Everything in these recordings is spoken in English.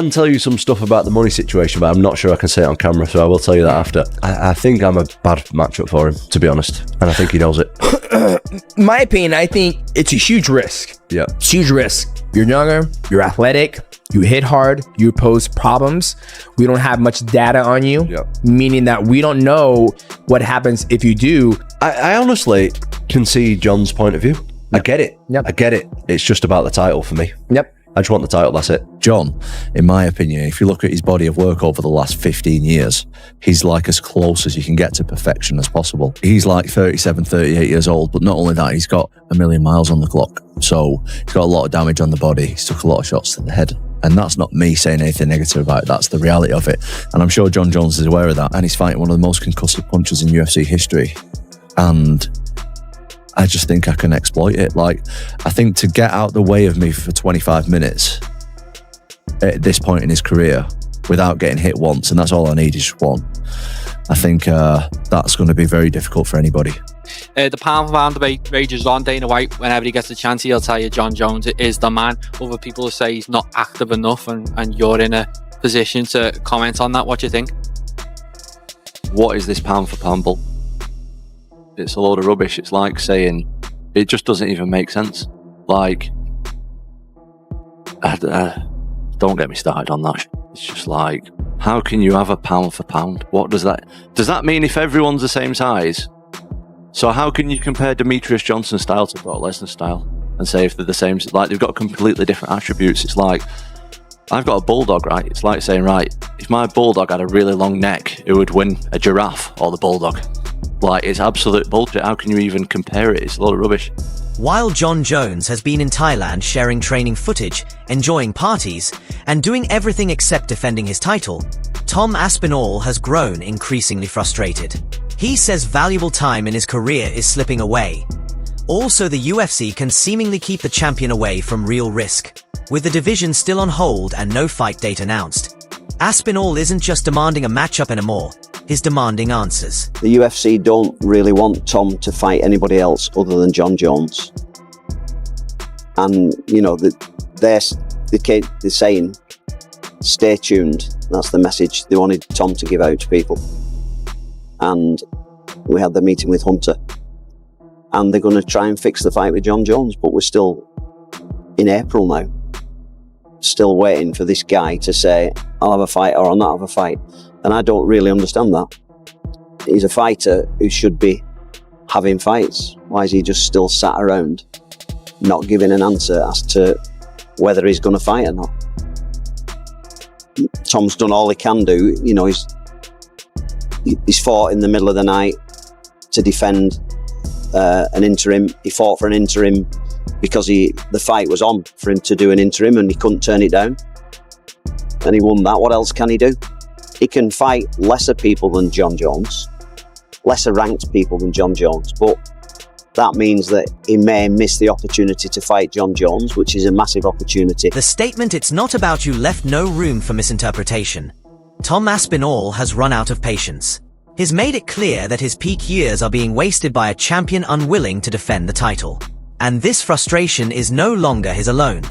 can tell you some stuff about the money situation, but I'm not sure I can say it on camera, so I will tell you that after. I think I'm a bad matchup for him, to be honest, and I think he knows it. My opinion, I think it's a huge risk. Yeah. It's a huge risk. You're younger, you're athletic, you hit hard, you pose problems. We don't have much data on you, meaning that we don't know what happens if you do. I honestly can see Jon's point of view. I get it. I get it. It's just about the title for me. I just want the title, that's it. Jon, in my opinion, if you look at his body of work over the last 15 years, he's like as close as you can get to perfection as possible. He's like 37, 38 years old, but not only that, he's got 1,000,000 miles on the clock. So he's got a lot of damage on the body. He's took a lot of shots to the head. And that's not me saying anything negative about it. That's the reality of it. And I'm sure Jon Jones is aware of that. And he's fighting one of the most concussive punchers in UFC history. And I just think I can exploit it. Like, I think to get out the way of me for 25 minutes at this point in his career without getting hit once, and that's all I need is one, I think that's going to be very difficult for anybody. The pound for pound debate rages on. Dana White, whenever he gets a chance, he'll tell you Jon Jones is the man. Other people will say he's not active enough, and you're in a position to comment on that. What do you think? What is this pound for pound bull? It's a load of rubbish. It's like saying it just doesn't even make sense. Like, don't get me started on that. It's just like, how can you have a pound for pound? What does that mean if everyone's the same size? So how can you compare Demetrius Johnson's style to Brock Lesnar's style and say if they're the same? Like, they've got completely different attributes. It's like, I've got a bulldog, right? It's like saying, right, if my bulldog had a really long neck, it would win a giraffe or the bulldog. Like, it's absolute bullshit. How can you even compare it? It's a lot of rubbish. While Jon Jones has been in Thailand sharing training footage, enjoying parties, and doing everything except defending his title, Tom Aspinall has grown increasingly frustrated. He says valuable time in his career is slipping away. Also, the UFC can seemingly keep the champion away from real risk, with the division still on hold and no fight date announced. Aspinall isn't just demanding a matchup anymore, he's demanding answers. The UFC don't really want Tom to fight anybody else other than Jon Jones. And, you know, they're saying, stay tuned. That's the message they wanted Tom to give out to people. And we had the meeting with Hunter. And they're going to try and fix the fight with Jon Jones, but we're still in April now. Still waiting for this guy to say, I'll have a fight or I'll not have a fight. And I don't really understand that. He's a fighter who should be having fights. Why is he just still sat around, not giving an answer as to whether he's going to fight or not? Tom's done all he can do. You know, he's fought in the middle of the night to defend an interim. He fought for an interim because the fight was on for him to do an interim and he couldn't turn it down. And he won that. What else can he do? He can fight lesser people than Jon Jones, lesser ranked people than Jon Jones, but that means that he may miss the opportunity to fight Jon Jones, which is a massive opportunity. The statement "it's not about you" left no room for misinterpretation. Tom Aspinall has run out of patience. He's made it clear that his peak years are being wasted by a champion unwilling to defend the title. And this frustration is no longer his alone.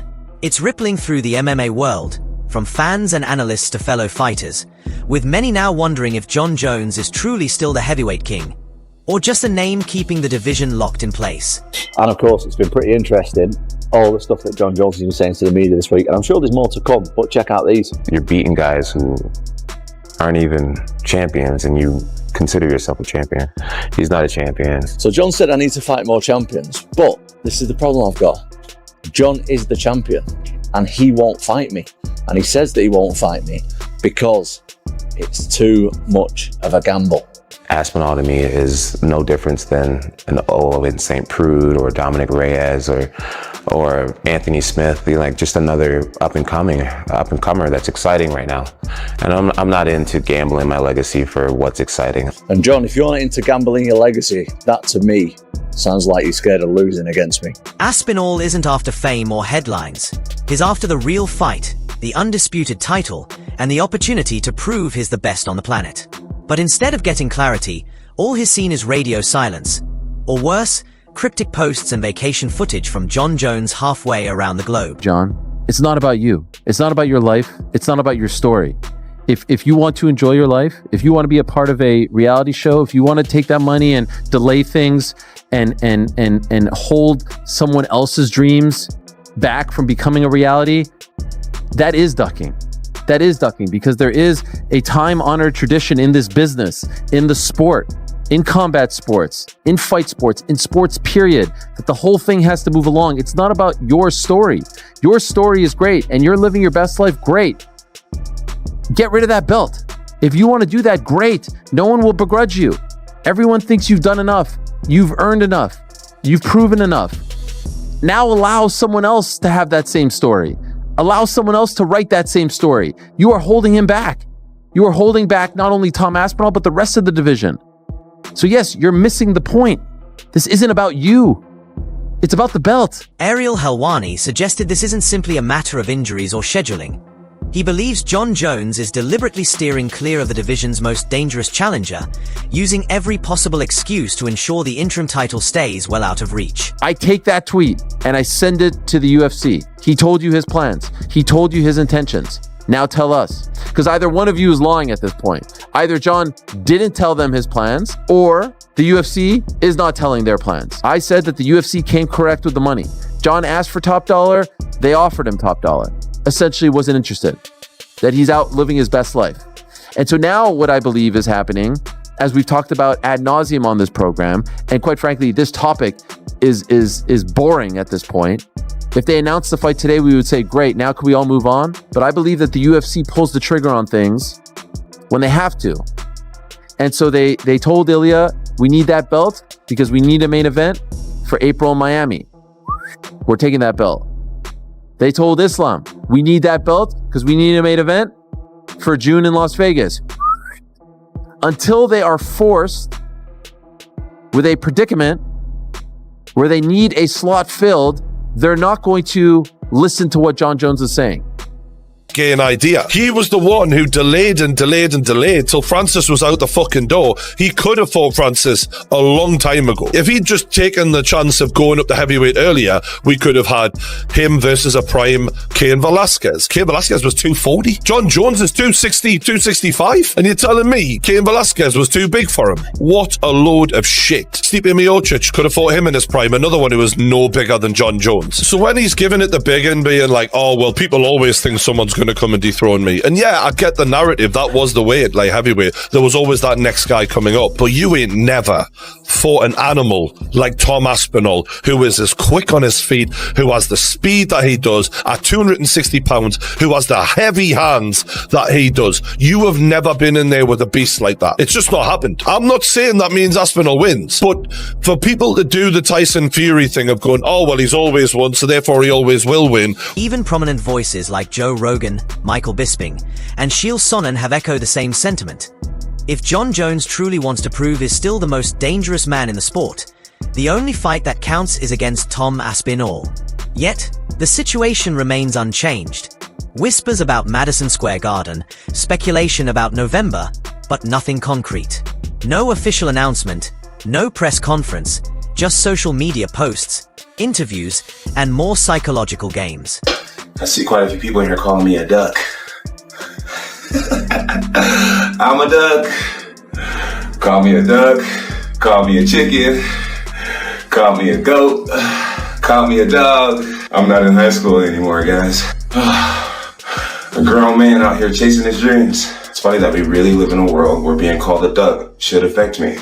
It's rippling through the MMA world, from fans and analysts to fellow fighters, with many now wondering if Jon Jones is truly still the heavyweight king, or just a name keeping the division locked in place. And of course, it's been pretty interesting, all the stuff that Jon Jones has been saying to the media this week, and I'm sure there's more to come, but check out these. You're beating guys who aren't even champions, and you consider yourself a champion. He's not a champion. So Jon said I need to fight more champions, but this is the problem I've got. Jon is the champion, and he won't fight me. And he says that he won't fight me because it's too much of a gamble. Aspinall to me is no different than an Owen St. Prude or Dominic Reyes or Anthony Smith. Like, just another up-and-comer that's exciting right now. And I'm not into gambling my legacy for what's exciting. And Jon, if you're not into gambling your legacy, that to me sounds like you're scared of losing against me. Aspinall isn't after fame or headlines. He's after the real fight, the undisputed title, and the opportunity to prove he's the best on the planet. But instead of getting clarity, all he's seen is radio silence. Or worse, cryptic posts and vacation footage from Jon Jones halfway around the globe. Jon, It's not about you. It's not about your life. It's not about your story. If you want to enjoy your life, if you want to be a part of a reality show, if you want to take that money and delay things and hold someone else's dreams back from becoming a reality, that is ducking. That is ducking, because there is a time-honored tradition in this business, in the sport, in combat sports, in fight sports, in sports period, that the whole thing has to move along. It's not about your story. Your story is great and you're living your best life, great. Get rid of that belt. If you want to do that, great. No one will begrudge you. Everyone thinks you've done enough. You've earned enough. You've proven enough. Now allow someone else to have that same story. Allow someone else to write that same story. You are holding him back. You are holding back not only Tom Aspinall, but the rest of the division. So yes, you're missing the point. This isn't about you. It's about the belt. Ariel Helwani suggested this isn't simply a matter of injuries or scheduling. He believes Jon Jones is deliberately steering clear of the division's most dangerous challenger, using every possible excuse to ensure the interim title stays well out of reach. I take that tweet and I send it to the UFC. He told you his plans. He told you his intentions. Now tell us. Because either one of you is lying at this point. Either Jon didn't tell them his plans, or the UFC is not telling their plans. I said that the UFC came correct with the money. Jon asked for top dollar. They offered him top dollar. Essentially wasn't interested. That he's out living his best life. And so now what I believe is happening, as we've talked about ad nauseum on this program, and quite frankly, this topic is boring at this point. If they announced the fight today, we would say, great, now can we all move on? But I believe that the UFC pulls the trigger on things when they have to. And so they told Ilya, we need that belt because we need a main event for April in Miami. We're taking that belt. They told Islam, we need that belt because we need a main event for June in Las Vegas. Until they are forced with a predicament where they need a slot filled, they're not going to listen to what Jon Jones is saying. An idea. He was the one who delayed till Francis was out the fucking door. He could have fought Francis a long time ago. If he'd just taken the chance of going up to heavyweight earlier, we could have had him versus a prime Cain Velasquez. Cain Velasquez was 240. Jon Jones is 260, 265. And you're telling me Cain Velasquez was too big for him? What a load of shit. Stipe Miocic could have fought him in his prime, another one who was no bigger than Jon Jones. So when he's giving it the big and being like, oh, well, people always think someone's going to come and dethrone me. And yeah, I get the narrative. That was the way at light heavyweight. There was always that next guy coming up. But you ain't never fought an animal like Tom Aspinall, who is as quick on his feet, who has the speed that he does at 260 pounds, who has the heavy hands that he does. You have never been in there with a beast like that. It's just not happened. I'm not saying that means Aspinall wins, but for people to do the Tyson Fury thing of going, oh, well, he's always won, so therefore he always will win. Even prominent voices like Joe Rogan, Michael Bisping, and Chael Sonnen have echoed the same sentiment. If Jon Jones truly wants to prove he's still the most dangerous man in the sport, the only fight that counts is against Tom Aspinall. Yet, the situation remains unchanged. Whispers about Madison Square Garden, speculation about November, but nothing concrete. No official announcement, no press conference, just social media posts, interviews, and more psychological games. I see quite a few people in here calling me a duck. I'm a duck. Call me a duck. Call me a chicken. Call me a goat. Call me a dog. I'm not in high school anymore, guys. A grown man out here chasing his dreams. It's funny that we really live in a world where being called a duck should affect me.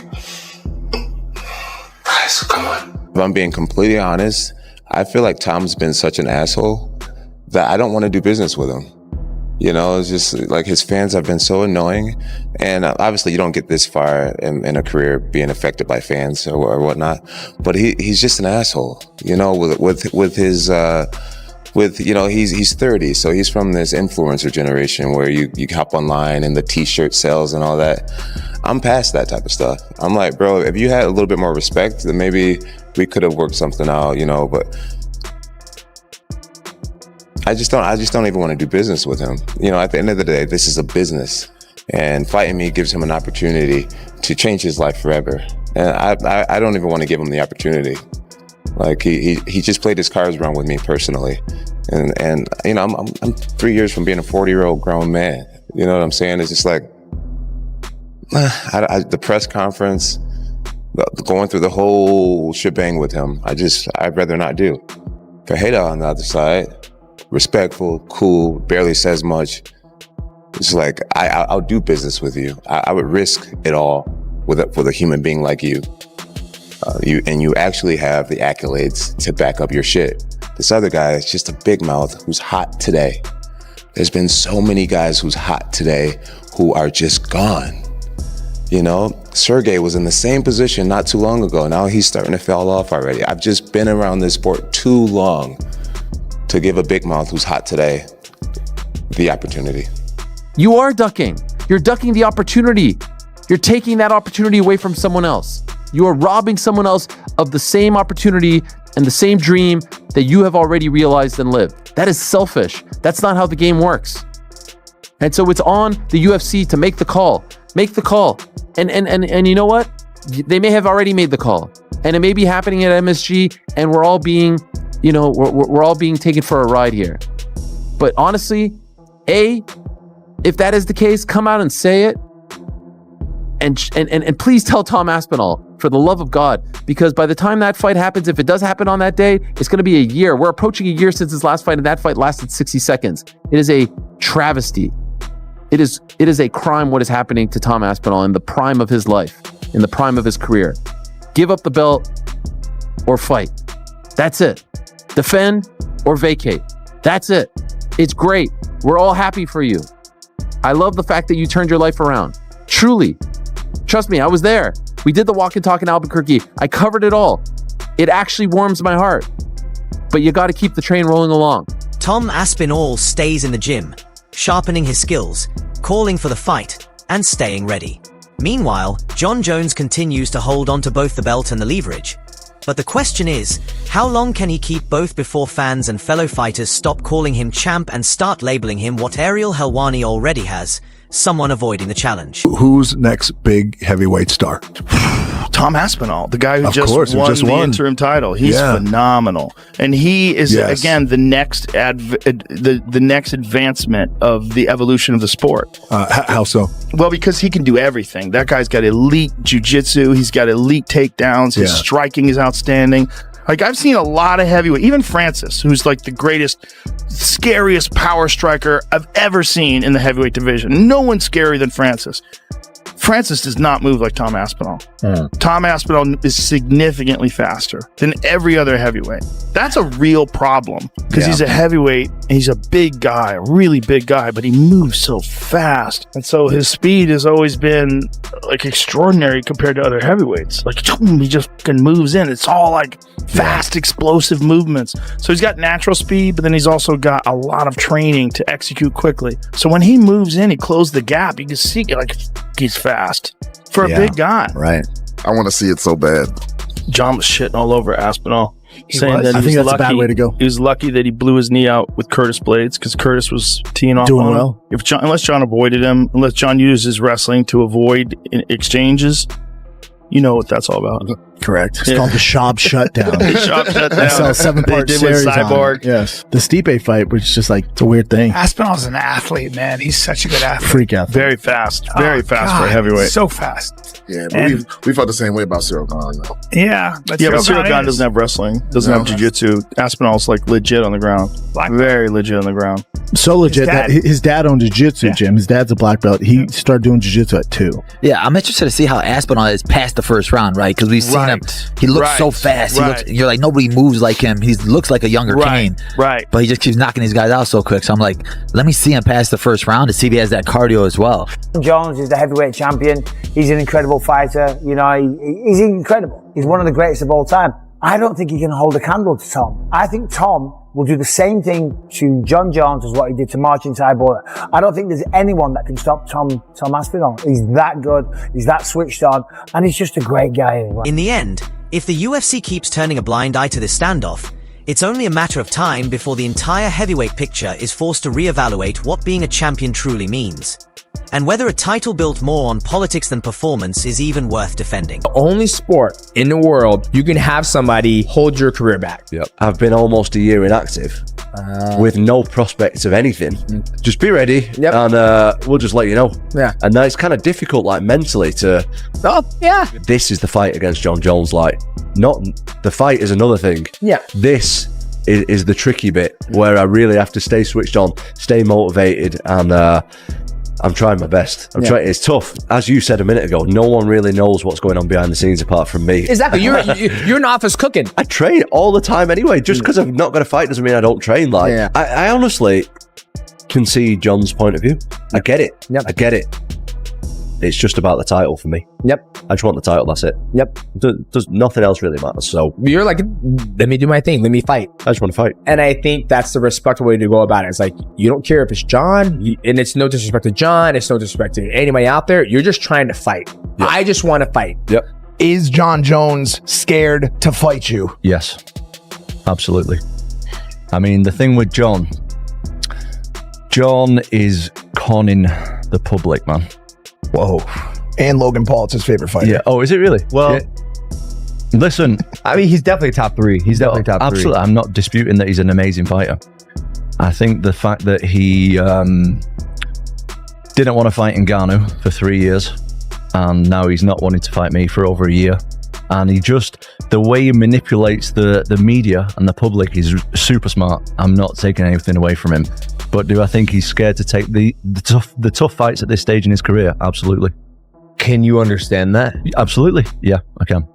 Guys, come on. If I'm being completely honest, I feel like Tom's been such an asshole that I don't want to do business with him. You know, it's just like his fans have been so annoying. And obviously you don't get this far in a career being affected by fans or whatnot, but he's just an asshole, you know, with his, you know, he's 30. So he's from this influencer generation where you hop online and the t-shirt sales and all that. I'm past that type of stuff. I'm like, bro, if you had a little bit more respect, then maybe we could have worked something out, you know, but I just don't even want to do business with him. You know, at the end of the day, this is a business, and fighting me gives him an opportunity to change his life forever. And I don't even want to give him the opportunity. Like he just played his cards wrong with me personally, and you know I'm 3 years from being a 40-year-old grown man. You know what I'm saying? It's just like the press conference, going through the whole shebang with him. I'd rather not do. Fajeda on the other side, respectful, cool, barely says much. It's like I'll do business with you. I would risk it all with a human being like you. You actually have the accolades to back up your shit. This other guy is just a big mouth who's hot today. There's been so many guys who's hot today who are just gone. You know, Sergey was in the same position not too long ago. Now he's starting to fall off already. I've just been around this sport too long to give a big mouth who's hot today the opportunity. You are ducking. You're ducking the opportunity. You're taking that opportunity away from someone else. You are robbing someone else of the same opportunity and the same dream that you have already realized and lived. That is selfish. That's not how the game works. And so it's on the UFC to make the call. Make the call. And you know what? They may have already made the call. And it may be happening at MSG, and we're all being, you know, we're all being taken for a ride here. But honestly, if that is the case, come out and say it. And please tell Tom Aspinall, for the love of God, because by the time that fight happens, if it does happen on that day, it's going to be a year. We're approaching a year since his last fight, and that fight lasted 60 seconds. It is a travesty. It is a crime what is happening to Tom Aspinall in the prime of his life, in the prime of his career. Give up the belt or fight. That's it. Defend or vacate. That's it. It's great. We're all happy for you. I love the fact that you turned your life around. Truly. Trust me, I was there. We did the walk and talk in Albuquerque. I covered it all. It actually warms my heart. But you got to keep the train rolling along. Tom Aspinall stays in the gym, sharpening his skills, calling for the fight, and staying ready. Meanwhile, Jon Jones continues to hold on to both the belt and the leverage. But the question is, how long can he keep both before fans and fellow fighters stop calling him champ and start labeling him what Ariel Helwani already has, someone avoiding the challenge? Who's next big heavyweight star? Tom Aspinall, the guy who just won the interim title. He's phenomenal, and he is again the next the next advancement of the evolution of the sport. How so? Well, because he can do everything. That guy's got elite jiu-jitsu. He's got elite takedowns. His striking is outstanding. Like, I've seen a lot of heavyweight, even Francis, who's like the greatest, scariest power striker I've ever seen in the heavyweight division. No one's scarier than Francis. Francis does not move like Tom Aspinall. Tom Aspinall is significantly faster than every other heavyweight. That's a real problem because he's a heavyweight and he's a big guy, a really big guy, but he moves so fast. And so his speed has always been like extraordinary compared to other heavyweights. Like, he just moves in. It's all like fast, explosive movements. So he's got natural speed, but then he's also got a lot of training to execute quickly. So when he moves in, he closes the gap. You can see like he's fast for a big guy. Right. I want to see it so bad. John was shitting all over Aspinall. Saying that I think that's a bad way to go. He was lucky that he blew his knee out with Curtis Blades because Curtis was teeing off doing on him. well. Unless John avoided him, unless John used his wrestling to avoid exchanges, you know what that's all about. Correct. It's called the Schaub Shutdown. Schaub Shutdown. I saw a 7-part series on Cyborg. it. Yes. The Stipe fight, which is just like, it's a weird thing. Aspinall's an athlete, man. He's such a good athlete. Freak athlete. Very fast. Very fast for a heavyweight. So fast. Yeah, but we felt the same way about Cyril Gahn, though. Yeah. But Cyril Gahn doesn't have wrestling. Doesn't have jiu-jitsu. Aspinall's like legit on the ground. Very legit on the ground. So legit that his dad owned jiu-jitsu gym. His dad's a black belt. He started doing jiu-jitsu at 2. Yeah, I'm interested to see how Aspinall is past the first round, right? Because we've seen him. He looks so fast. He looks, you're like, nobody moves like him. He looks like a younger Kane. Right. But he just keeps knocking these guys out so quick. So I'm like, let me see him past the first round to see if he has that cardio as well. Jones is the heavyweight champion. He's an incredible fighter. You know, he's incredible. He's one of the greatest of all time. I don't think he can hold a candle to Tom. I think Tom will do the same thing to Jon Jones as what he did to Marcin Tybura. I don't think there's anyone that can stop Tom Aspinall. He's that good. He's that switched on. And he's just a great guy anyway. In the end, if the UFC keeps turning a blind eye to this standoff, It's only a matter of time before the entire heavyweight picture is forced to reevaluate what being a champion truly means, and whether a title built more on politics than performance is even worth defending. The only sport in the world you can have somebody hold your career back. Yep. I've been almost a year inactive with no prospects of anything. Just be ready, and we'll just let you know. Yeah. And now it's kind of difficult, like mentally, to. Oh yeah. This is the fight against Jon Jones. Like, not the fight is another thing. Yeah. This is the tricky bit where I really have to stay switched on, stay motivated, and I'm trying my best. I'm trying. It's tough. As you said a minute ago, no one really knows what's going on behind the scenes apart from me. Exactly. You're in office cooking. I train all the time anyway. Just because I've not got a fight doesn't mean I don't train. Like, I honestly can see Jon's point of view. I get it. I get it. It's just about the title for me. I just want the title. That's it. Does nothing else really matter. So you're like, let me do my thing. Let me fight. I just want to fight. And I think that's the respectful way to go about it. It's like, you don't care if it's Jon, and it's no disrespect to Jon. It's no disrespect to anybody out there. You're just trying to fight. I just want to fight. Is Jon Jones scared to fight you? Yes, absolutely. I mean, the thing with Jon is conning the public, man. Whoa. And Logan Paul, it's his favorite fighter. Yeah. Oh, is it really? Well, listen. I mean, he's definitely top three. He's definitely top three. Absolutely. I'm not disputing that he's an amazing fighter. I think the fact that he didn't want to fight Ngannou for 3 years, and now he's not wanting to fight me for over a year. And the way he manipulates the media and the public is super smart. I'm not taking anything away from him. But do I think he's scared to take the tough fights at this stage in his career? Absolutely. Can you understand that? Absolutely. Yeah, I can.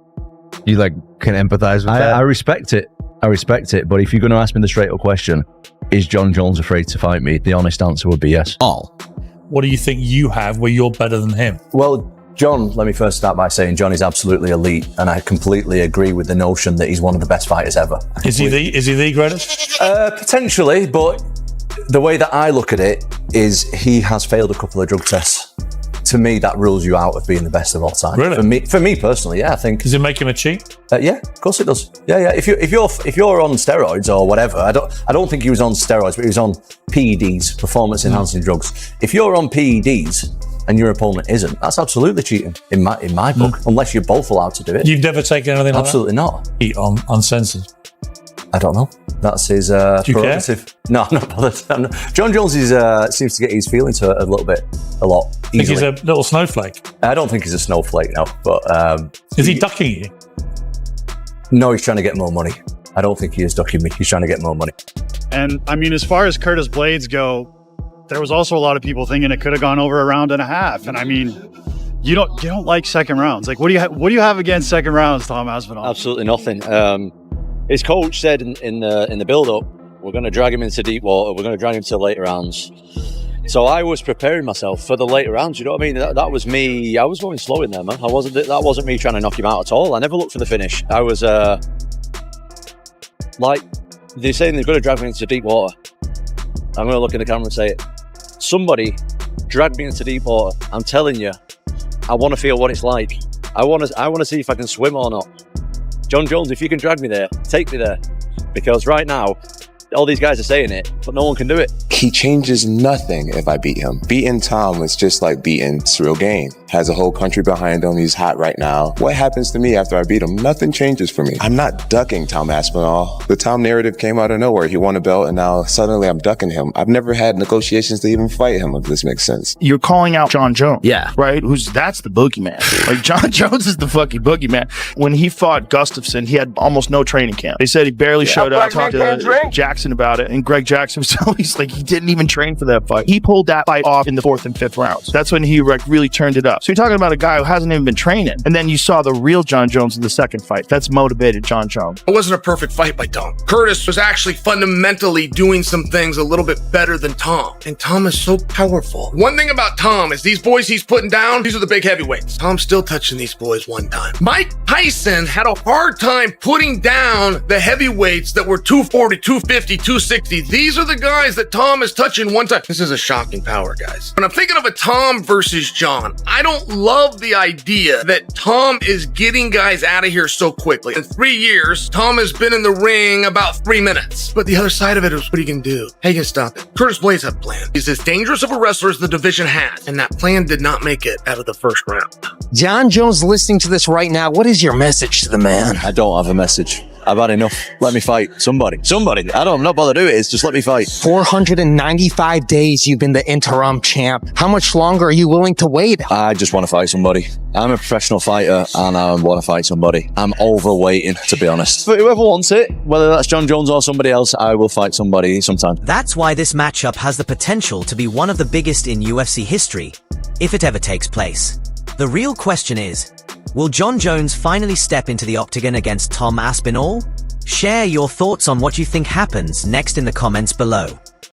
You can empathize with that? I respect it. But if you're going to ask me the straight up question, is Jon Jones afraid to fight me? The honest answer would be yes. What do you think you have where you're better than him? Well, Jon, let me first start by saying Jon is absolutely elite, and I completely agree with the notion that he's one of the best fighters ever. Is he the greatest? Potentially, but the way that I look at it is he has failed a couple of drug tests. To me, that rules you out of being the best of all time. Really? For me personally, yeah, I think. Does it make him a cheat? Yeah, of course it does. Yeah. If you're on steroids or whatever, I don't think he was on steroids, but he was on PEDs, performance enhancing drugs. If you're on PEDs and your opponent isn't, that's absolutely cheating in my book, unless you're both allowed to do it. You've never taken anything like that? Absolutely not. Eat on uncensored. I don't know. That's his prerogative. Care? No, I'm not bothered. Jon Jones seems to get his feelings hurt a lot. Think he's a little snowflake? I don't think he's a snowflake, no. But is he ducking you? No, he's trying to get more money. I don't think he is ducking me. He's trying to get more money. And I mean, as far as Curtis Blades go, there was also a lot of people thinking it could have gone over a round and a half. And I mean, you don't like second rounds. Like, what do you have against second rounds, Tom Aspinall? Absolutely nothing. His coach said in the build-up, we're going to drag him into deep water. We're going to drag him to later rounds. So I was preparing myself for the later rounds. You know what I mean? That was me. I was going slow in there, man. That wasn't me trying to knock him out at all. I never looked for the finish. I was like they're saying they're going to drag me into deep water. I'm going to look in the camera and say it. Somebody drag me into deep water. I'm telling you, I want to feel what it's like. I want to see if I can swim or not. Jon Jones, if you can drag me there, take me there. Because right now, all these guys are saying it, but no one can do it. He changes nothing if I beat him. Beating Tom is just like beating Cyril Gain. Has a whole country behind him. He's hot right now. What happens to me after I beat him? Nothing changes for me. I'm not ducking Tom Aspinall. The Tom narrative came out of nowhere. He won a belt and now suddenly I'm ducking him. I've never had negotiations to even fight him, if this makes sense. You're calling out Jon Jones. Yeah. Right? That's the boogeyman. Like, Jon Jones is the fucking boogeyman. When he fought Gustafsson, he had almost no training camp. They said he barely showed up. Talked to Jackson about it, and Greg Jackson was telling me, he's like, he didn't even train for that fight. He pulled that fight off in the 4th and 5th rounds. That's when he really turned it up. So you're talking about a guy who hasn't even been training. And then you saw the real Jon Jones in the second fight. That's motivated Jon Jones. It wasn't a perfect fight by Tom. Curtis was actually fundamentally doing some things a little bit better than Tom. And Tom is so powerful. One thing about Tom is these boys he's putting down, these are the big heavyweights. Tom's still touching these boys one time. Mike Tyson had a hard time putting down the heavyweights that were 240, 250 250, 260. These are the guys that Tom is touching one time. This is a shocking power, guys. When I'm thinking of a Tom versus Jon, I don't love the idea that Tom is getting guys out of here so quickly. In 3 years, Tom has been in the ring about 3 minutes. But the other side of it is what he can do. He can stop it. Curtis Blades had a plan. He's as dangerous of a wrestler as the division has, and that plan did not make it out of the first round. Jon Jones listening to this right now, what is your message to the man? I don't have a message. I've had enough. Let me fight. Somebody. I'm not bothered who it is. Just let me fight. 495 days you've been the interim champ. How much longer are you willing to wait? I just want to fight somebody. I'm a professional fighter and I want to fight somebody. I'm overweighting, to be honest. But whoever wants it, whether that's Jon Jones or somebody else, I will fight somebody sometime. That's why this matchup has the potential to be one of the biggest in UFC history, if it ever takes place. The real question is, will Jon Jones finally step into the octagon against Tom Aspinall? Share your thoughts on what you think happens next in the comments below.